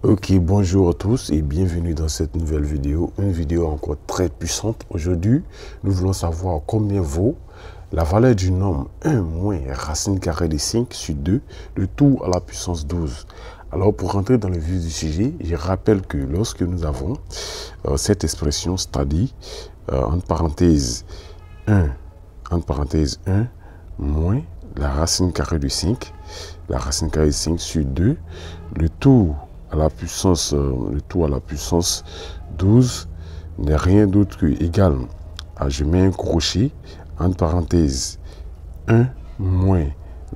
Ok, bonjour à tous et bienvenue dans cette nouvelle vidéo, une vidéo encore très puissante. Aujourd'hui, nous voulons savoir combien vaut la valeur du nombre 1 moins racine carrée de 5 sur 2, le tout à la puissance 12. Alors pour rentrer dans le vif du sujet, je rappelle que lorsque nous avons cette expression, c'est-à-dire entre parenthèses 1 moins la racine carrée de 5, la racine carrée de 5 sur 2, le tout à la puissance 12 n'est rien d'autre que égal à, je mets un crochet, entre parenthèses 1 moins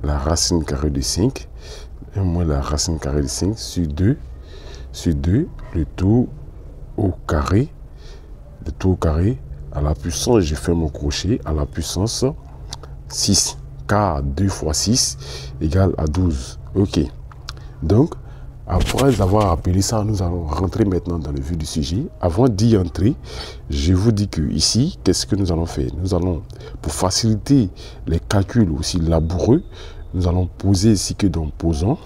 la racine carrée de 5, 1 moins la racine carrée de 5 sur 2, le tout au carré, à la puissance, je fais mon crochet, à la puissance 6, car 2 fois 6 égale à 12. Ok, donc après avoir appelé ça, nous allons rentrer maintenant dans le vif du sujet. Avant d'y entrer, je vous dis que ici, qu'est-ce que nous allons faire? Nous allons, pour faciliter les calculs aussi laboureux, nous allons poser ici que donc posons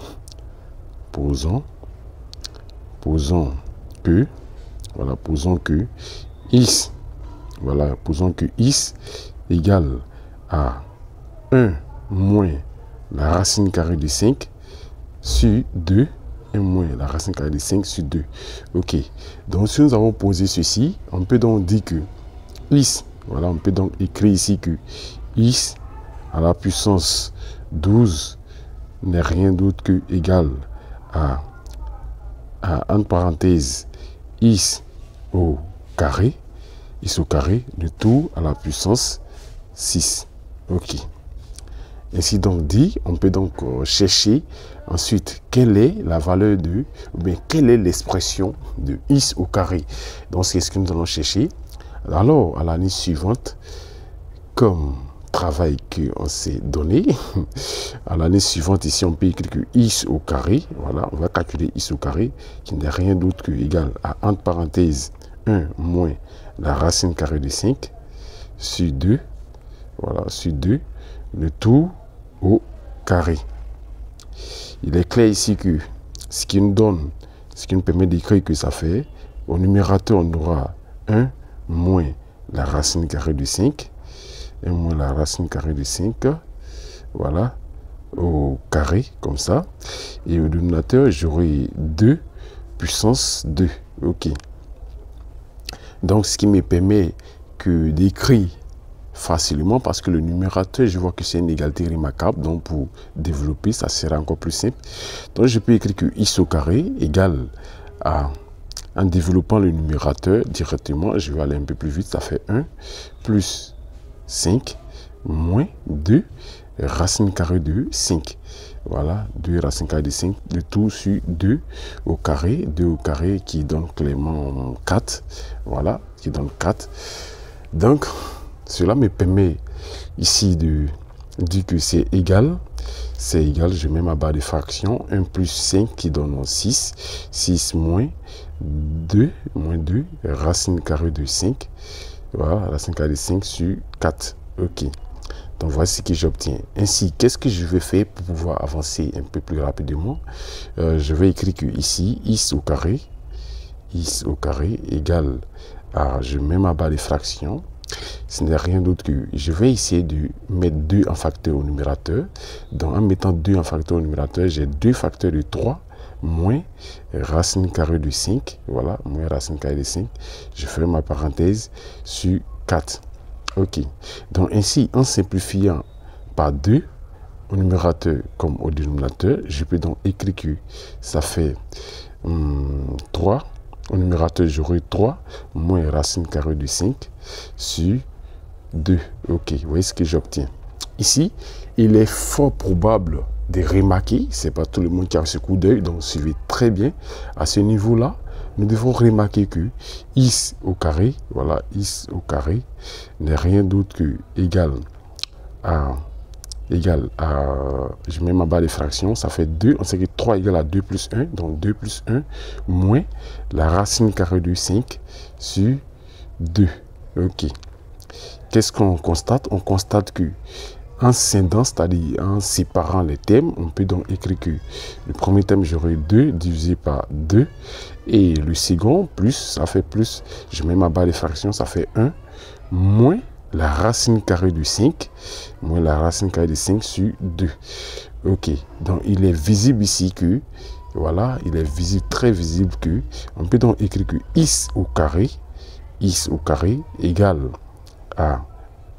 que is égale à 1 moins la racine carrée de 5 sur 2, 1 moins la racine carrée de 5 sur 2. Ok, donc si nous avons posé ceci, on peut donc dire que is, voilà, on peut donc écrire ici que is à la puissance 12 n'est rien d'autre que égal à entre parenthèses is au carré, de tout à la puissance 6. Ok. Ainsi donc dit, on peut donc chercher ensuite quelle est la valeur de, ou bien quelle est l'expression de is au carré. Donc c'est ce que nous allons chercher. Alors à l'année suivante, comme travail qu'on s'est donné, à l'année suivante ici on peut écrire que is au carré, voilà, on va calculer is au carré qui n'est rien d'autre que égal à entre parenthèses 1 moins la racine carrée de 5 sur 2, voilà, sur 2, le tout au carré. Il est clair ici que ce qui nous permet d'écrire que ça fait, au numérateur on aura 1 moins la racine carrée de 5, 1 moins la racine carrée de 5, voilà, au carré, comme ça. Et au dénominateur, j'aurai 2 puissance 2. Ok. Donc, ce qui me permet que d'écrire facilement, parce que le numérateur, je vois que c'est une égalité remarquable. Donc, pour développer, ça sera encore plus simple. Donc, je peux écrire que is au carré égale à, en développant le numérateur directement, je vais aller un peu plus vite, ça fait 1 plus 5 moins 2 racine carrée de 5. Voilà, 2 racine carrée de 5, le tout sur 2 au carré, 2 au carré qui donne clairement 4. Voilà, qui donne 4. Donc, cela me permet ici de dire que c'est égal, je mets ma barre de fraction, 1 plus 5 qui donne 6, 6 moins 2, racine carrée de 5, voilà, racine carrée de 5 sur 4, ok. Donc voici ce que j'obtiens. Ainsi, qu'est-ce que je vais faire pour pouvoir avancer un peu plus rapidement? Je vais écrire que ici, is au carré égale à, je mets ma barre de fraction, ce n'est rien d'autre que, je vais essayer de mettre 2 en facteur au numérateur. Donc en mettant 2 en facteur au numérateur, j'ai 2 facteurs de 3 moins racine carrée de 5, voilà, moins racine carrée de 5, je fais ma parenthèse sur 4. Ok, donc ainsi, en simplifiant par 2 au numérateur comme au dénominateur, je peux donc écrire que ça fait 3. Au numérateur, j'aurai 3 moins racine carrée de 5 sur 2. Ok, vous voyez ce que j'obtiens. Ici, il est fort probable de remarquer, c'est pas tout le monde qui a ce coup d'œil, donc suivez très bien. À ce niveau-là, nous devons remarquer que is au carré, voilà, is au carré n'est rien d'autre que égal à, je mets ma barre de fraction, ça fait 2, on sait que 3 égale à 2 plus 1, donc 2 plus 1 moins la racine carrée de 5 sur 2. Ok. Qu'est-ce qu'on constate? On constate que en scindant, c'est-à-dire en séparant les thèmes, on peut donc écrire que le premier thème, j'aurai 2 divisé par 2. Et le second, plus, ça fait plus. Je mets ma barre de fraction, ça fait 1 moins la racine carrée de 5. Moins la racine carrée de 5 sur 2. Ok, donc il est visible ici que, voilà, il est visible, très visible que, on peut donc écrire que x au carré égale à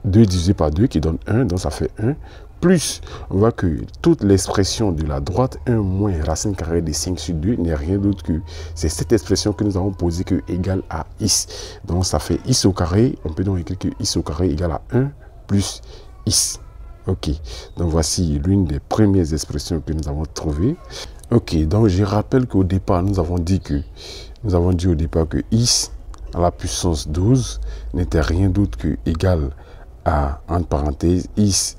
2 divisé par 2 qui donne 1, donc ça fait 1, plus, on voit que toute l'expression de la droite, 1 moins racine carrée de 5 sur 2, n'est rien d'autre que, c'est cette expression que nous avons posée que égale à x. Donc ça fait x au carré, on peut donc écrire que x au carré égale à 1 plus x. Ok, donc voici l'une des premières expressions que nous avons trouvées. Ok, donc je rappelle qu'au départ, nous avons dit au départ que x à la puissance 12 n'était rien d'autre que égal à, entre parenthèses, x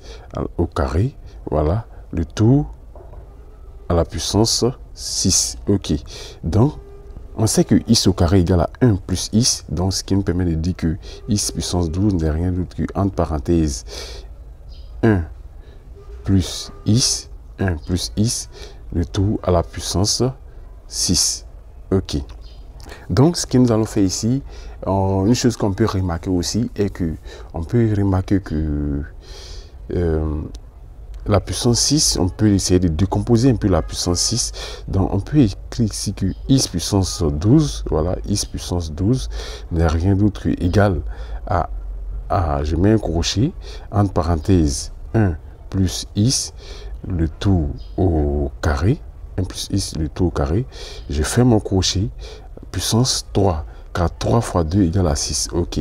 au carré, voilà, le tout à la puissance 6. Ok, donc on sait que x au carré égale à 1 plus x, donc ce qui nous permet de dire que x puissance 12 n'est rien d'autre que, entre parenthèses, 1 plus x, le tout à la puissance 6. Ok. Donc, ce que nous allons faire ici, une chose qu'on peut remarquer aussi est que, on peut remarquer que la puissance 6, on peut essayer de décomposer un peu la puissance 6. Donc, on peut écrire ici que x puissance 12, voilà, x puissance 12 n'est rien d'autre que égal à, je mets un crochet, entre parenthèses, 1 plus x, le tout au carré, 1 plus x, le tout au carré, je fais mon crochet, puissance 3, car 3 fois 2 égale à 6, ok.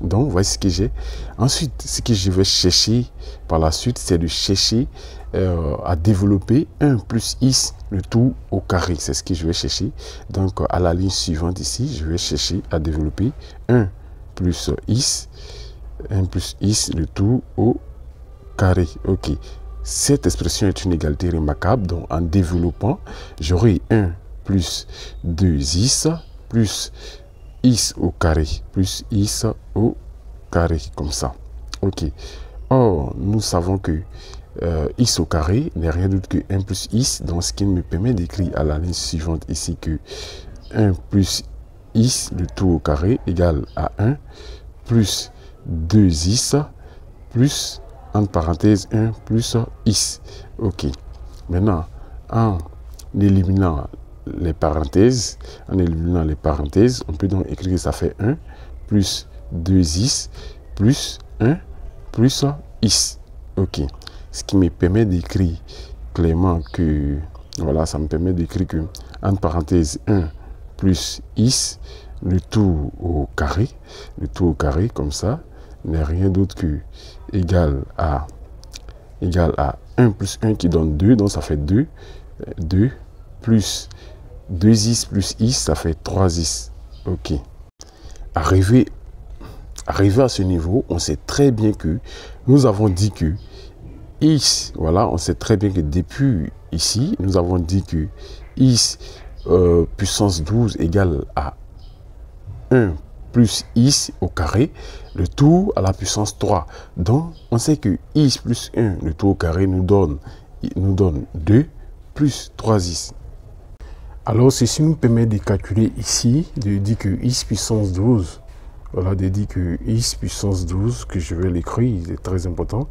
Donc, voici ce que j'ai. Ensuite, ce que je vais chercher par la suite, c'est de chercher à développer 1 plus x, le tout au carré. C'est ce que je vais chercher. Donc, à la ligne suivante ici, je vais chercher à développer 1 plus x, le tout au carré. Ok. Cette expression est une égalité remarquable. Donc, en développant, j'aurai 1 plus 2x plus x au carré, plus x au carré, comme ça. Ok. Or, nous savons que x au carré n'est rien d'autre que 1 plus x, donc ce qui me permet d'écrire à la ligne suivante ici que 1 plus x, le tout au carré, égale à 1 plus 2x plus, entre parenthèses, 1 plus x. Ok. Maintenant, en éliminant les parenthèses, on peut donc écrire que ça fait 1 plus 2x plus 1 plus x. Ok. Ce qui me permet d'écrire clairement que, voilà, ça me permet d'écrire que, entre parenthèses, 1 plus x, le tout au carré, comme ça, n'est rien d'autre que égal à 1 plus 1 qui donne 2, donc ça fait 2 plus 2x plus x, ça fait 3x. Ok. Arrivé à ce niveau, on sait très bien que nous avons dit que x, voilà, on sait très bien que depuis ici, nous avons dit que x puissance 12 égale à 1 plus x au carré, le tout à la puissance 3. Donc, on sait que x plus 1, le tout au carré, nous donne 2 plus 3x. Alors, ceci nous permet de calculer ici, de dire que x puissance 12, voilà, de dire que x puissance 12, que je vais l'écrire, il est très important,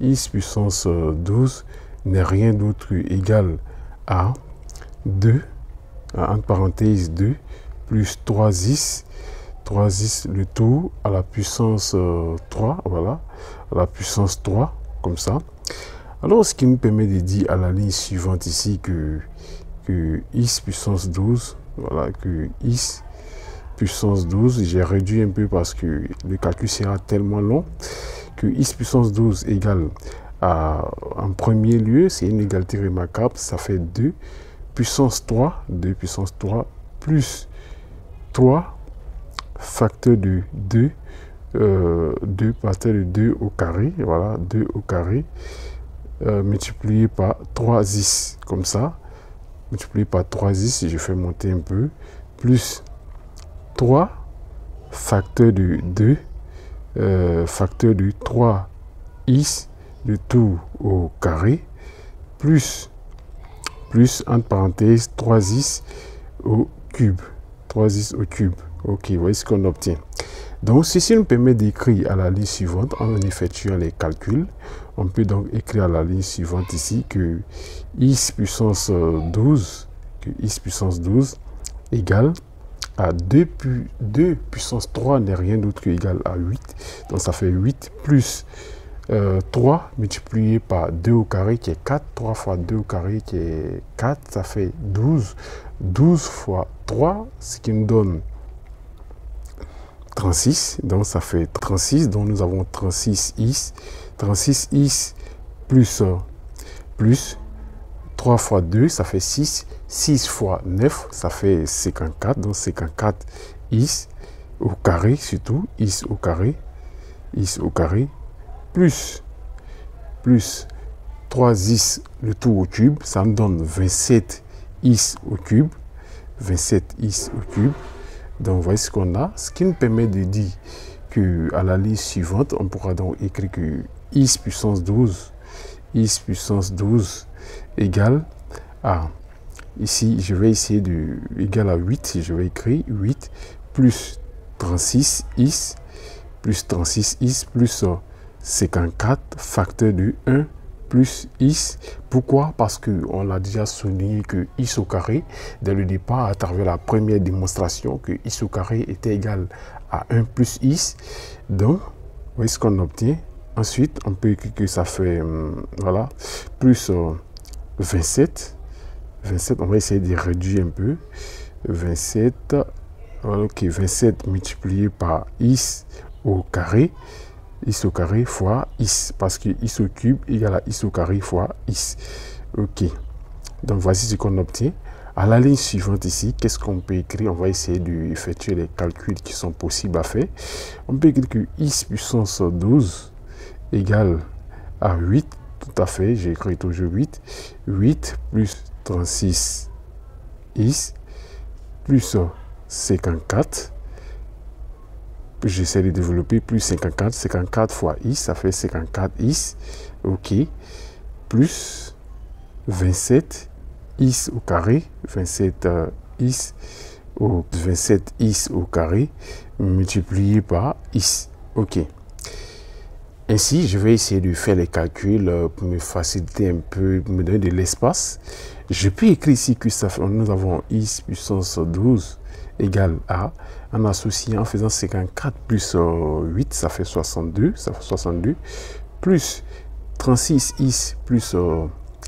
x puissance 12 n'est rien d'autre égal à 2, entre parenthèses 2, plus 3x, le tout à la puissance 3, voilà, à la puissance 3, comme ça. Alors, ce qui nous permet de dire à la ligne suivante ici que x puissance 12, voilà, que x puissance 12, j'ai réduit un peu parce que le calcul sera tellement long, que x puissance 12 égale à, en premier lieu, c'est une égalité remarquable, ça fait 2 puissance 3, plus 3 facteur de 2, 2 facteur de 2 au carré, voilà, 2 au carré, multiplié par 3x, comme ça, multiplié par 3x, je fais monter un peu, plus 3 facteur de 2, facteur de 3x, le tout au carré, plus entre parenthèses, 3x au cube. 3x au cube. Ok, voyez ce qu'on obtient. Donc, ceci nous permet d'écrire à la ligne suivante en effectuant les calculs. On peut donc écrire à la ligne suivante ici que x puissance 12, égale à 2 puissance 3 n'est rien d'autre que égal à 8. Donc, ça fait 8 plus 3 multiplié par 2 au carré qui est 4. 3 fois 2 au carré qui est 4. Ça fait 12. 12 fois 3, ce qui nous donne 36. Donc, ça fait 36. Donc, nous avons 36x. 36x plus 3 fois 2, ça fait 6. 6 fois 9, ça fait 54. Donc, 54 is au carré, surtout. Is au carré. Plus 3is, le tout au cube. Ça me donne 27 is au cube. 27 is au cube. Donc, voyez ce qu'on a. Ce qui nous permet de dire qu'à la ligne suivante, on pourra donc écrire que is puissance 12 égale à, ici, je vais essayer de, égal à 8, je vais écrire 8 plus 36 is, plus 54, facteur de 1 plus is. Pourquoi? Parce qu'on a déjà souligné que is au carré, dès le départ, à travers la première démonstration, que is au carré était égal à 1 plus is. Donc, vous voyez ce qu'on obtient. Ensuite, on peut écrire que ça fait, voilà, plus 27. 27, on va essayer de réduire un peu. 27, voilà, ok, 27 multiplié par is au carré. Is au carré fois is, parce que is au cube égale à is au carré fois is. Ok, donc voici ce qu'on obtient. À la ligne suivante ici, qu'est-ce qu'on peut écrire? On va essayer d'effectuer les calculs qui sont possibles à faire. On peut écrire que is puissance 12 égale à 8, tout à fait, j'ai écrit toujours 8. 8 plus 36 is plus 54. J'essaie de développer, plus 54. 54 fois is, ça fait 54 is. Ok. Plus 27 is au carré. 27 is au 27 is au carré multiplié par is. Ok. Ainsi, je vais essayer de faire les calculs pour me faciliter un peu, me donner de l'espace. Je peux écrire ici que ça fait, nous avons is puissance 12 égale à, en associant, en faisant 54 plus 8, ça fait 62, plus 36 is plus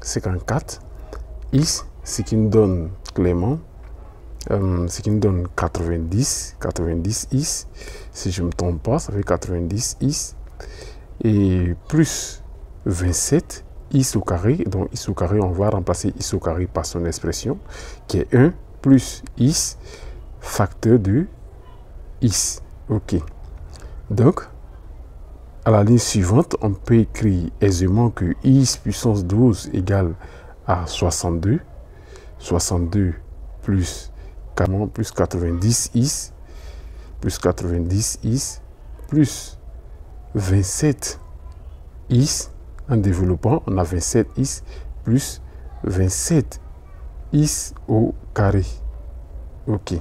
54 is, ce qui nous donne clairement, ce qui nous donne 90 is, si je ne me trompe pas, ça fait 90 is, et plus 27 is au carré. Donc is au carré, on va remplacer is au carré par son expression qui est 1 plus is facteur de is. Ok, donc à la ligne suivante, on peut écrire aisément que is puissance 12 égale à 62 plus 90 is plus 27 is. En développant, on a 27 is plus 27 is au carré. Ok.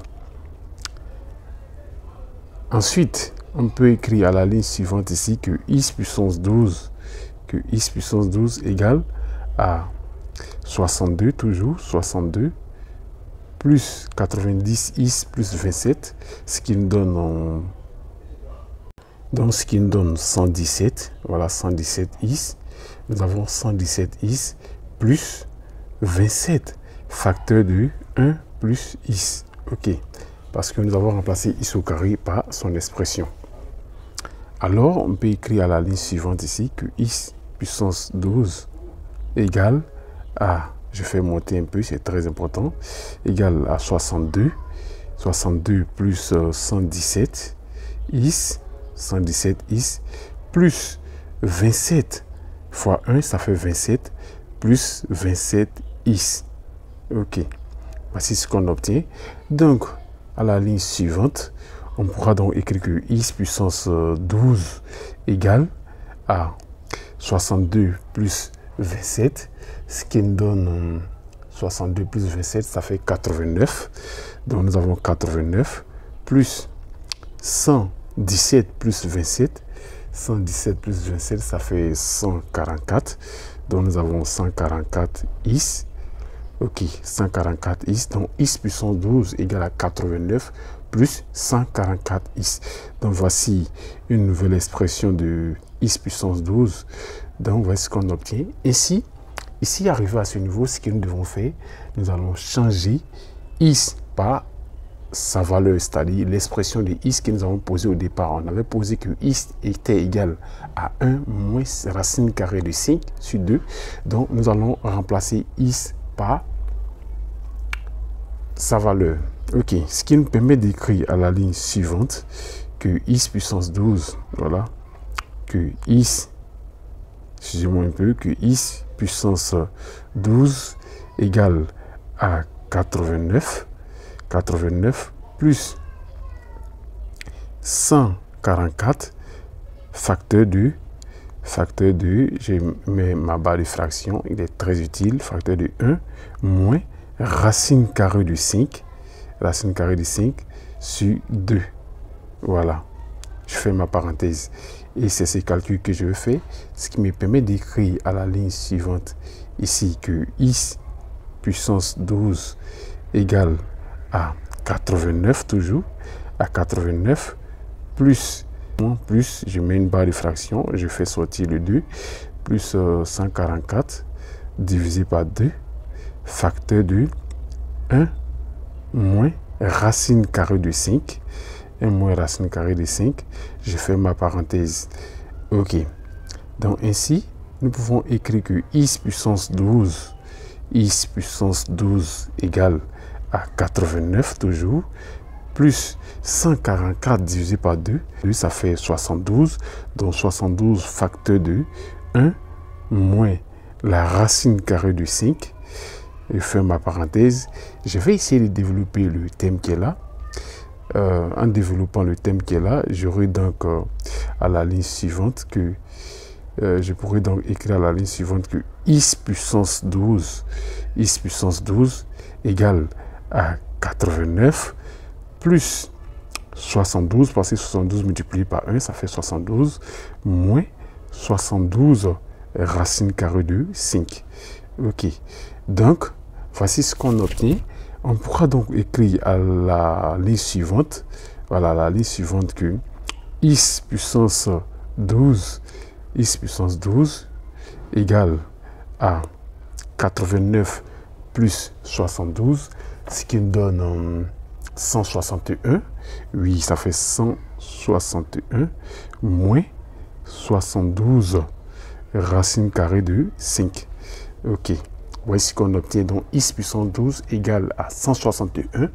Ensuite, on peut écrire à la ligne suivante ici que is puissance 12 égale à 62, toujours 62 plus 90 is plus 27, ce qui nous donne donc ce qui nous donne 117. Voilà, 117 is. Nous avons 117 is plus 27 facteur de 1 plus is. Ok, parce que nous avons remplacé is au carré par son expression. Alors, on peut écrire à la ligne suivante ici que is puissance 12 égale à, je fais monter un peu, c'est très important, égale à 62 plus 117 is, 117 is, plus 27 fois 1, ça fait 27, plus 27 is. Ok, voici ce qu'on obtient. Donc, à la ligne suivante, on pourra donc écrire que is puissance 12 égale à 62 plus 27, ce qui nous donne 62 plus 27, ça fait 89. Donc nous avons 89 plus 117 plus 27. 117 plus 27, ça fait 144. Donc nous avons 144 is. Ok, 144 is. Donc is puissance 12 égale à 89 plus 144 is. Donc voici une nouvelle expression de is puissance 12. Donc voici ce qu'on obtient. Ici, arrivé à ce niveau, ce que nous devons faire, nous allons changer is par sa valeur, c'est-à-dire l'expression de is que nous avons posée au départ. On avait posé que is était égal à 1 moins racine carrée de 5 sur 2. Donc nous allons remplacer is par sa valeur. Ok, ce qui nous permet d'écrire à la ligne suivante que is puissance 12, voilà, que is, excusez-moi un peu, que is puissance 12 égale à 89 plus 144 facteur 2, je mets ma barre de fraction, il est très utile, facteur de 1 moins racine carrée de 5 sur 2. Voilà, je fais ma parenthèse. Et c'est ces calculs que je vais faire, ce qui me permet d'écrire à la ligne suivante ici que is puissance 12 égale à 89 toujours, à 89 plus, je mets une barre de fraction, je fais sortir le 2, plus 144 divisé par 2, facteur de 1 moins racine carrée de 5, 1 moins racine carrée de 5, je fais ma parenthèse. Ok, donc ainsi, nous pouvons écrire que is puissance 12 égale à 89 toujours, plus 144 divisé par 2, ça fait 72, donc 72 facteur de 1 moins la racine carrée de 5, je fais ma parenthèse, je vais essayer de développer le thème qui est là. En développant le thème qui est là, j'aurai donc à la ligne suivante que je pourrais donc écrire à la ligne suivante que is puissance 12 égale à 89 plus 72, parce que 72 multiplié par 1, ça fait 72, moins 72 racine carrée de 5. Ok, donc voici ce qu'on obtient. On pourra donc écrire à la ligne suivante, voilà, la ligne suivante que is puissance 12 égale à 89 plus 72, ce qui nous donne 161. Oui, ça fait 161 moins 72 racine carrée de 5. Ok. Voici qu'on obtient donc is puissance 12 égale à 161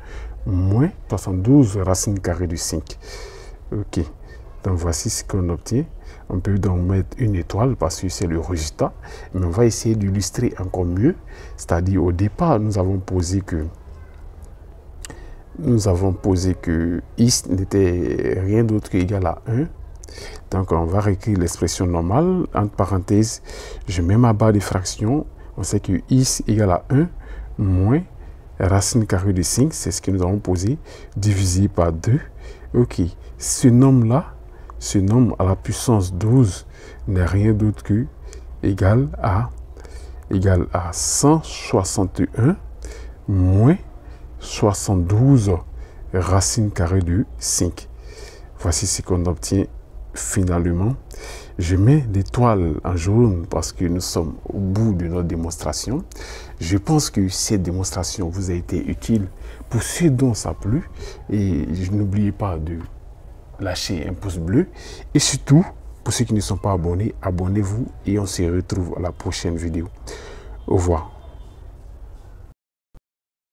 moins 72 racine carrée de 5. Ok, donc voici ce qu'on obtient. On peut donc mettre une étoile parce que c'est le résultat, mais on va essayer d'illustrer encore mieux. C'est-à-dire au départ, nous avons posé que is n'était rien d'autre qu'égal à 1. Donc on va réécrire l'expression normale. Entre parenthèses, je mets ma barre de fraction. On sait que is égale à 1 moins racine carrée de 5, c'est ce que nous avons posé, divisé par 2. Ok, ce nombre-là, ce nombre à la puissance 12 n'est rien d'autre que égal à 161 moins 72 racine carrée de 5. Voici ce qu'on obtient finalement. Je mets l'étoile en jaune parce que nous sommes au bout de notre démonstration. Je pense que cette démonstration vous a été utile pour ceux dont ça a plu. Et n'oubliez pas de lâcher un pouce bleu. Et surtout, pour ceux qui ne sont pas abonnés, abonnez-vous et on se retrouve à la prochaine vidéo. Au revoir.